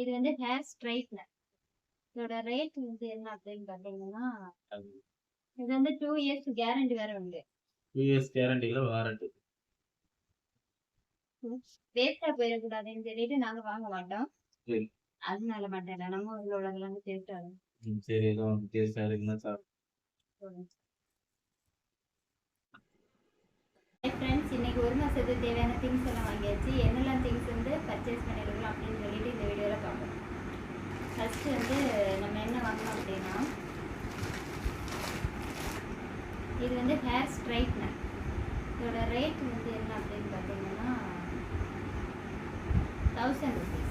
இது வந்து hair straightener. இதோட ரேட் வந்து என்ன அப்படின்னு பார்த்தீங்கன்னா, இது வந்து 2 இயர்ஸ் கேரண்டி வேற உண்டு. 2 இயர்ஸ் கேரண்டில வாரண்டி. வேஸ்டா போயிடக்கூடாதுன்னு சொல்லிட்டு நாங்க வாங்க மாட்டோம். சரி. அதனால மட்டும் இல்ல, நம்ம ஊர்ல உள்ளதெல்லாம் டேஸ்டா இருக்கும். சரி, ஏதோ டேஸ்டா இருக்குன்னா சாப்பிடு. ஃப்ரெண்ட்ஸ், இன்னைக்கு ஒரு மாசத்துக்கு தேவையான திங்ஸ் எல்லாம் வாங்கியாச்சு. என்னெல்லாம் திங்ஸ் வந்து பர்ச்சேஸ் பண்ணிருக்கலாம் அப்படின்னு சொல்லிட்டு இந்த வீடியோல பார்ப்போம். ஃபர்ஸ்ட் வந்து நம்ம என்ன வாங்கணும் அப்படின்னா, இது வந்து ஹேர் ஸ்ட்ரைட்னர். இதோட ரேட் வந்து என்ன அப்படின்னு பார்த்தீங்கன்னா 1000 rupees.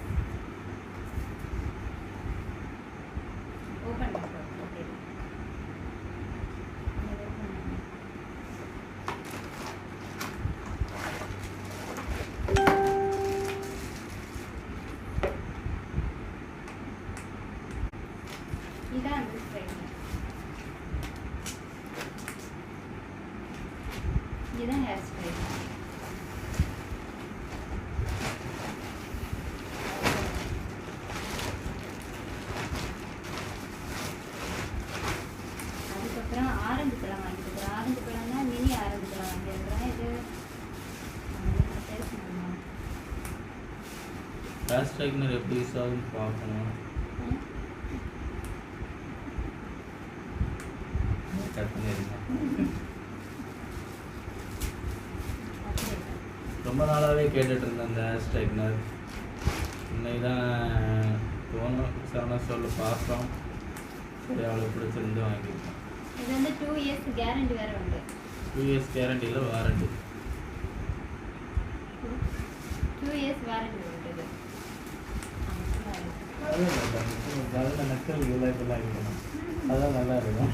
ஓப்பன் பண்ணுறோம். ஓகே, இதான் அந்த ஸ்ட்ரைட்னர். இதுதான் ஹேர் ஸ்ட்ரைட்னர். அதுக்கப்புறம் ஆரஞ்சு பழம் வாங்கிட்டுருக்குறேன். ஆரஞ்சு பழம் தான் மினி ஆரஞ்சு பழம் வாங்கியிருக்கிறேன். இது ஹேர் ஸ்ட்ரைட்னர் எப்படி யூஸ் ஆகுதுன்னு பார்க்கணும். கட் பண்ணிருக்கேன். ரொம்ப நாளாகவே கேட்டுட்டு இருந்தேன் இந்த ஹேர் ஸ்ட்ரைட்னர். இன்னைக்கு தான் தோணும் சரவணா ஸ்டோரில் பார்த்தோம். சரி, அவ்வளோ பிடிச்சிருந்து வாங்கியிருக்கேன். இது வந்து 2 இயர்ஸ் கேரண்டி வேற உண்டு. 2 இயர்ஸ் கேரண்டியில் வாரண்டி. 2 இயர்ஸ் வாரண்டி உண்டு. நல்ல நக்கல் இதெல்லாம் இருக்கணும். அதான் நல்லா இருக்கும்.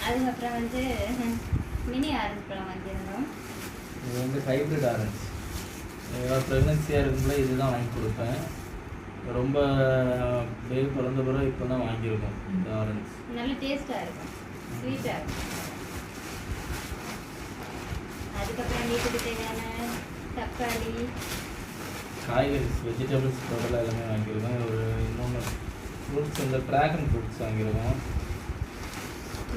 அதுக்கப்புறம் வந்து மினி ஆரஞ்சு பழம் வாங்கியிருந்தோம். இது வந்து ஹைப்ரிட் ஆரஞ்சு. ப்ரெக்னன்சியாக இருக்கும்போது இதுதான் வாங்கி கொடுப்பேன். ரொம்ப பேபி பிறந்த பிறகு இப்போ தான் வாங்கியிருக்கோம் இந்த ஆரஞ்சு. நல்ல டேஸ்ட்டாக இருக்கும், ஸ்வீட்டாக இருக்கும். அதுக்கப்புறம் வீட்டுக்கு தேவையான தக்காளி, காய்கறிஸ், வெஜிடபிள்ஸ் டோட்டலாக எல்லாமே வாங்கியிருக்கோம். ஒரு இன்னொன்று ஃப்ரூட்ஸ், இந்த ட்ராகன் ஃப்ரூட்ஸ் வாங்கியிருக்கோம்.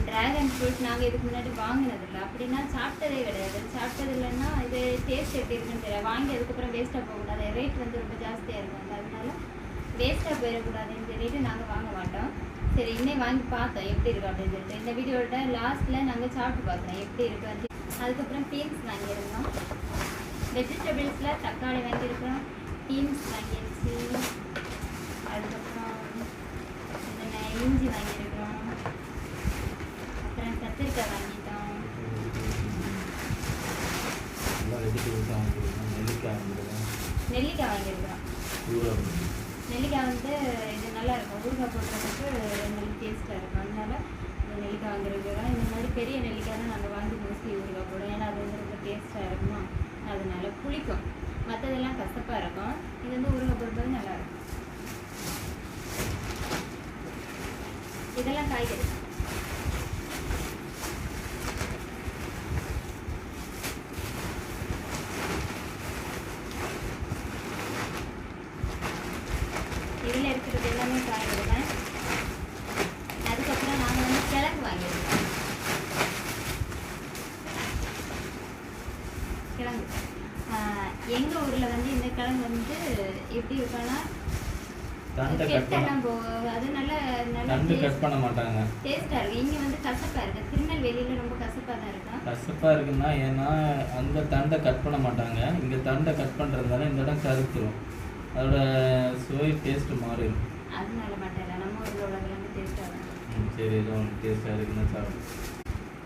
ட்ராகன் ஃப்ரூட் நாங்கள் இதுக்கு முன்னாடி வாங்கினதில்லை. அப்படின்னா சாப்பிட்டதே கிடையாது. சாப்பிட்டது இல்லைன்னா இது டேஸ்ட் எப்படி இருக்குன்னு தெரியல. வாங்கி அதுக்கப்புறம் வேஸ்ட்டாக போகக்கூடாது. ரேட் வந்து ரொம்ப ஜாஸ்தியாக இருக்கும். அதனால வேஸ்ட்டாக போயிடக்கூடாதுன்னு சொல்லிட்டு நாங்கள் வாங்க மாட்டோம். சரி, இன்னும் வாங்கி பார்த்தோம் எப்படி இருக்கும் அப்படின்னு சொல்லிட்டு. இந்த வீடியோட லாஸ்ட்டில் நாங்கள் சாப்பிட்டு பார்க்குறோம் எப்படி இருக்கு. அதுக்கப்புறம் பீன்ஸ் வாங்கியிருந்தோம். வெஜிடபிள்ஸில் தக்காளி வாங்கியிருக்கிறோம், பீன்ஸ் வாங்கிருச்சு. அதுக்கப்புறம் என்னென்ன இஞ்சி வாங்கியிருக்கிறோம். அப்புறம் கத்திரிக்காய் வாங்கிட்டோம். வெஜிடபிள்ஸ் வாங்கியிருக்கோம். நெல்லிக்காய் வாங்கியிருக்கோம். நெல்லிக்காய் வாங்கியிருக்கிறோம். நெல்லிக்காய் வந்து இது நல்லா இருக்கும். ஊறுகாய் போடுறதுக்கு நல்ல டேஸ்ட்டாக இருக்கும். அதனால இந்த நெல்லிக்காய் வாங்கியிருக்கிறோம். இந்த மாதிரி பெரிய நெல்லிக்காய் தான் நாங்கள் வாங்கி மோஸ்ட்லி ஊறுகாய் போடுவோம். ஏன்னா அது வந்து ரொம்ப டேஸ்ட்டாக இருக்குமா, அதனால புளிக்கும். மற்றதெல்லாம் கசப்பாக இருக்கும். இது வந்து ஊறுகாய் போடுறது நல்லாயிருக்கும். இதெல்லாம் காய்கறி. இதில் இருக்கிறது எல்லாமே காய்கறி தான். அதுக்கப்புறம் நாங்கள் வந்து கிழங்கு வாங்கியிருக்கோம். கிழங்கு எங்கள் ஊரில் வந்து இந்த கிழங்கு வந்து எப்படி இருக்குன்னா கெட்டெல்லாம் போகும். அது நல்லா கட் பண்ண மாட்டாங்க. டேஸ்ட்டாக இருக்குது. இங்கே வந்து கசப்பாக இருக்குது. திருநெல்வேலியில் ரொம்ப கசப்பாக தான் இருக்கும். கசப்பாக இருக்குன்னா ஏன்னா அங்கே தண்டை கட் பண்ண மாட்டாங்க. இங்கே தண்டை கட் பண்ணுறதுனால இந்த இடம் கருத்துரும். அதோட சுவை டேஸ்ட்டு மாறிடும். அதனால மட்டும் இல்லை, நம்ம ஊரில் உள்ளவங்க டேஸ்ட்டாக இருக்கும். சரி, ஏதோ ஒன்று டேஸ்ட்டாக இருக்குன்னா சாப்பிடும்.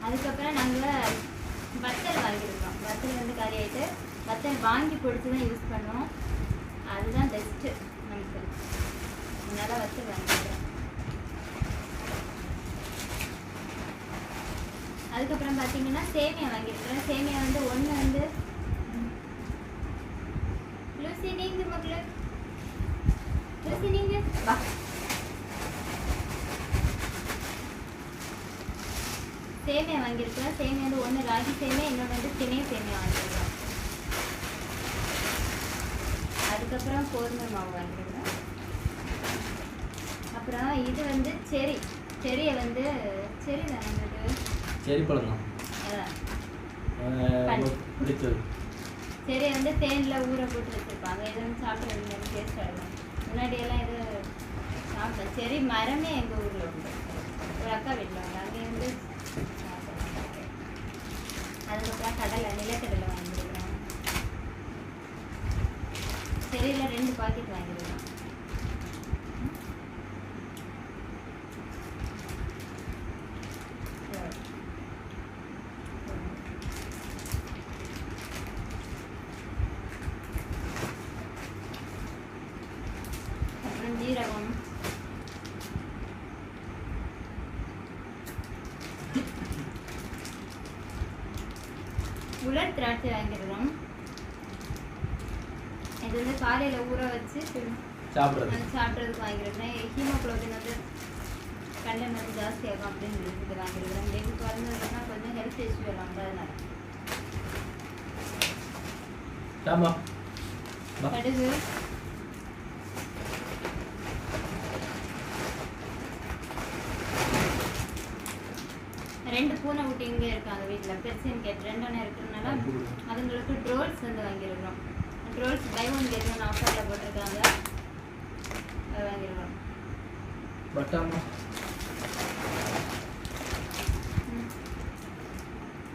அதுக்கப்புறம் நாங்கள் வத்தல் வாங்கியிருக்கோம். வத்தல் வந்து கறியாயிட்டு வத்தல் வாங்கி பொடிச்சு தான் யூஸ் பண்ணுவோம். அதுதான் பெஸ்ட்டு நமக்கு. அதனால வத்தல் வாங்கிக்கிறோம். அதுக்கப்புறம் பார்த்தீங்கன்னா சேமியா வாங்கியிருக்கிறோம். சேமியா வந்து ஒன்று வந்து லூசி நீங்க மக்களே, லூசி நீங்க வா. சேமியா வாங்கியிருக்கிறோம். சேமியா வந்து ஒன்று ராகி சேமியா, இன்னொன்று வந்து திணை சேமியா வாங்கியிருக்கிறோம். அதுக்கப்புறம் கோதுமை மாவு வாங்கியிருக்கிறோம். அப்புறம் இது வந்து செரியை வந்து செரி தானே, செரி பழம் தான் பிடிச்சது. செரியை வந்து தேனில் ஊற போட்டு வச்சுருப்பாங்க. இது வந்து சாப்பிட்றது டேஸ்ட்டாக இருக்கும். முன்னாடியெல்லாம் இது சாப்பிட்டேன். செரி மரமே எங்கள் ஊரில் உண்டு, ஒரு அக்கா வீட்டில் உண்டு, அங்கே வந்து. அதுக்கப்புறம் நிலக்கடலை வாங்கியிருக்கிறோம். செரியில் 2 பாக்கெட் வாங்கியிருக்கிறோம். அப்புறம் ஜீரகம், உலர் திராட்சை வாங்கிடுறோம். இது வந்து காலையில் ஊற வச்சு சாப்பிட்றதுக்கு வாங்கிடுறேன். ஹீமோக்ளோபின் வந்து கண்டன் வந்து ஜாஸ்தியாகும் அப்படின்னு சொல்லிட்டு வாங்கிடுறேன். பேபி பிறந்ததுன்னா கொஞ்சம் ஹெல்த் இஷ்யூ எல்லாம் அதனால. கடுகு, ரெண்டு பூனை குட்டி இங்கே இருக்காங்க வீட்டில், பெர்சியன் கேட் 2 அண்ணன் இருக்கிறதுனால அதுங்களுக்கு ட்ரோல்ஸ் வந்து வாங்கியிருக்கிறோம். ட்ரோல்ஸ் பை 1 get 1 ஆஃபரில் போட்டிருக்காங்க, அதை வாங்கியிருக்கிறோம்.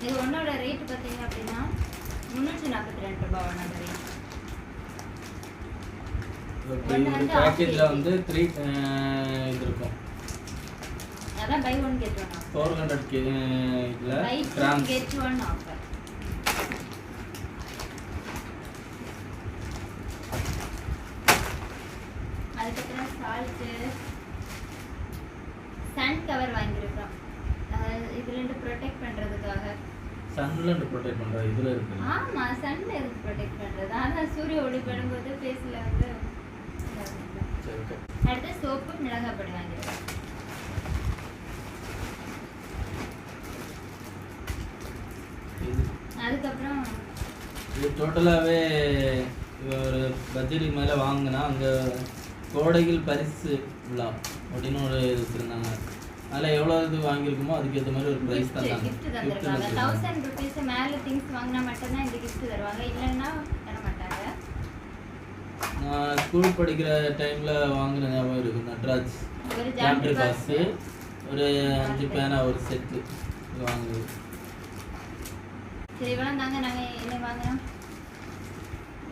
இது ஒன்றோட ரேட்டு பார்த்தீங்க அப்படின்னா 342 ரூபாய் ஒன்றோட ரேட். பேக்கேஜில் வந்து 3 இது இருக்கும். அதான் பை 1 get 1 ஆஃபர். 400 இதில் பை 2 get 1 ஆஃபர். அதுக்கப்புறம் சால்ட்டு, சன் கவர் வாங்கியிருக்கோம். இதுலேருந்து ப்ரொடெக்ட் பண்ணுறதுக்காக. சன்லேருந்து ப்ரொடெக்ட் பண்ணுறது இதில் இருக்குது. ஆமாம், சன்ல இருந்து ப்ரொடெக்ட் பண்ணுறது. அதான் சூரிய ஒளி படும்போது ஃபேஸில் வந்து. அடுத்து சோப்பு, மிளகாய் பொடி வாங்கியிருக்கோம். அதுக்கப்புறம் இது டோட்டலாகவே ஒரு பட்ஜெட்டுக்கு மேலே வாங்கினா அங்கே கோடைகள் பரிசு விழா அப்படின்னு ஒரு இது வச்சுருந்தாங்க. அதில் எவ்வளோ இது வாங்கியிருக்குமோ அதுக்கேற்ற மாதிரி ஒரு ப்ரைஸ் தந்தாங்க. கிஃப்ட் தந்துருக்காங்க. 1000 rupees மேலே திங்ஸ் வாங்கினா மட்டும்தான் இந்த கிஃப்ட் தருவாங்க, இல்லைன்னா தர மாட்டாங்க. நான் ஸ்கூல் படிக்கிற டைமில் வாங்கின ஞாபகம் இருக்குது. நட்ராஜ் ஒரு ஜாமெட்ரி பாக்ஸு, ஒரு 5 பேனா, ஒரு செட்டு வாங்குது. சரி, இவ்வளோ தாங்க நாங்கள் என்ன வாங்கினோம்.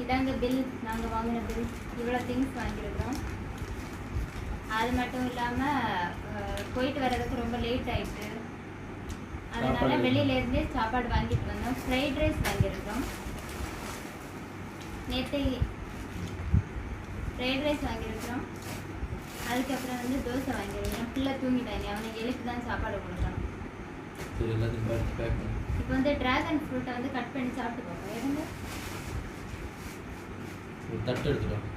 இதாங்க பில், நாங்கள் வாங்கின பில். இவ்வளோ திங்ஸ் வாங்கியிருக்கிறோம். அது மட்டும் இல்லாமல் போயிட்டு வர்றதுக்கு ரொம்ப லேட் ஆகிட்டு, அதனால வெளியிலேருந்தே சாப்பாடு வாங்கிட்டு வந்தோம். ஃப்ரைட் ரைஸ் வாங்கியிருக்கோம். நேற்று ஃப்ரைட் ரைஸ் வாங்கியிருக்கிறோம். அதுக்கப்புறம் வந்து தோசை வாங்கியிருக்கிறோம். ஃபுல்லாக தூங்கிட்டாங்க, அவனுக்கு எழுப்பி தான் சாப்பாடு கொடுக்கணும். இப்போ வந்து டிராகன் ஃப்ரூட்டை வந்து கட் பண்ணி சாப்பிட்டு போகிறோம். எதுங்க தட்டு எடுத்துட்டோம்.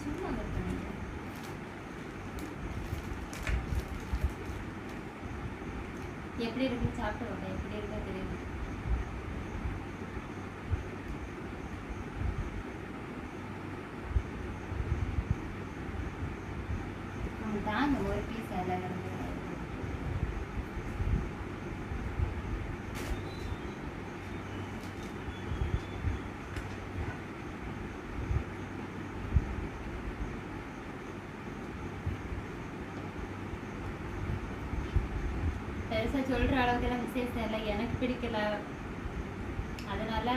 சும்மா கட் பண்ணுங்க. எப்படி இருக்குன்னு சாப்பிட்டு வாங்க, எப்படி இருக்கா தெரியும். தாங்க ஒரு பீஸ் அதில் கிடந்து. பெருசாக சொல்கிற அளவுக்கெல்லாம் விசேஷம் இல்லை, எனக்கு பிடிக்கல. அதனால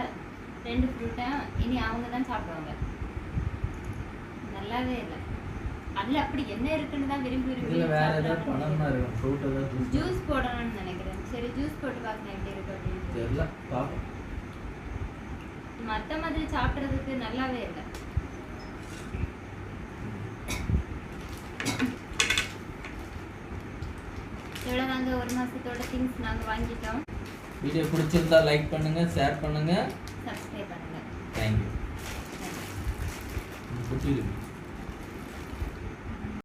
2 ஃப்ரூட்டை இனி அவங்க தான் சாப்பிடுவாங்க. நல்லாவே இல்லை. அதில் அப்படி என்ன இருக்குன்னு தான் விரும்பி ஜூஸ் போடணும்னு நினைக்கிறேன். சரி, ஜூஸ் போட்டு பார்க்கணும் எப்படி இருக்கு அப்படின்னு. மற்ற மாதிரி சாப்பிட்றதுக்கு நல்லாவே இல்லை. எவ்வளோ நாங்கள் 1 மாதத்தோட திங்ஸ் நாங்கள் வாங்கிட்டோம். வீடியோ பிடிச்சிருந்தா லைக் பண்ணுங்கள், ஷேர் பண்ணுங்கள், சப்ஸ்கிரைப் பண்ணுங்கள். தேங்க்யூ. குட்டி இருக்கு.